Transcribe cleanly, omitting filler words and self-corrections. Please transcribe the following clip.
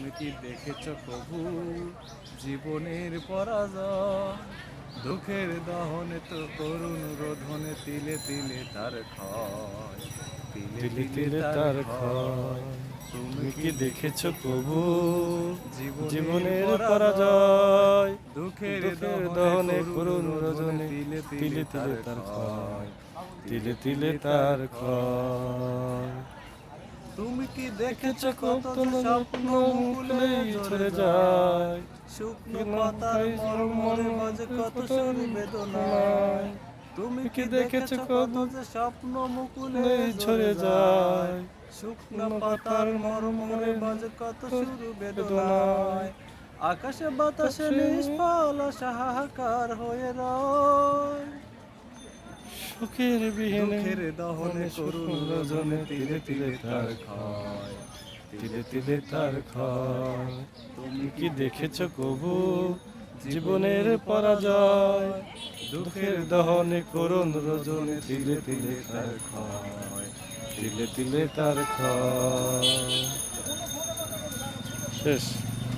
তুমি কি দেখেছ কবু জীবনের পরাজয়? দুঃখের দহনে তো করুণ রোধনে তিলে তিলে তার ক্ষয়, তিলে তিলে তিলে তিলে তার তার ক্ষয়। ক্ষয়। তুমি তুমি কি কি দেখেছ দেখেছো কবু কবু জীবনের জীবনের পরাজয়? পরাজয়? দুঃখের দুঃখের দহনে দহনে করুণ করুণ রোধনে রজনে তিলে তিলে তিলে তার তিলে তার ক্ষয়, ক্ষয়, তিলে তিলে তিলে তিলে তার তার ক্ষয়। ক্ষয়। তুমি কি দেখেছ দেখেছো কত যে স্বপ্ন স্বপ্ন মুকুলে মুকুলেই ঝরে ঝরে যায়, যায়, শুকনো কেন পাতার তাই মর্মরে বাজে কত কত সুর বেদনায়। নাই। তুমি তুমি কি কি দেখেছো দেখেছ কত যে স্বপ্ন মুকুলে মুকুলেই ঝরে ঝরে যায়, যায়, শুকনো শুকনো পাতার পাতার মর্মরে মর্মরে বাজে কত সুর বেদনায়। বেদনায়। আকাশে বাতাসে কাছে নিষ্ফল আশা হাহাকার হয়ে রয়, সুখের বিহীনে দুঃখের দহনে মনে করুণ শুকনো রোধনে রজনে তিলে তিলে তিলে তিলে তার তার ক্ষয়, ক্ষয়, তিলে তিলে তিলে তিলে তার তার ক্ষয়। ক্ষয়। তুমি তুমি কি কি দেখেছ দেখেছো কবু কবু জীবনের জীবনের পরাজয়? পরাজয়? দুঃখের দুঃখের দহনে দহনে করুণ করুণ রজনে রোধনে তিলে তিলে তিলে তিলে তার তার ক্ষয়, ক্ষয়, তিলে তিলে তিলে তিলে তার তার ক্ষয়। ক্ষয়। শেষ।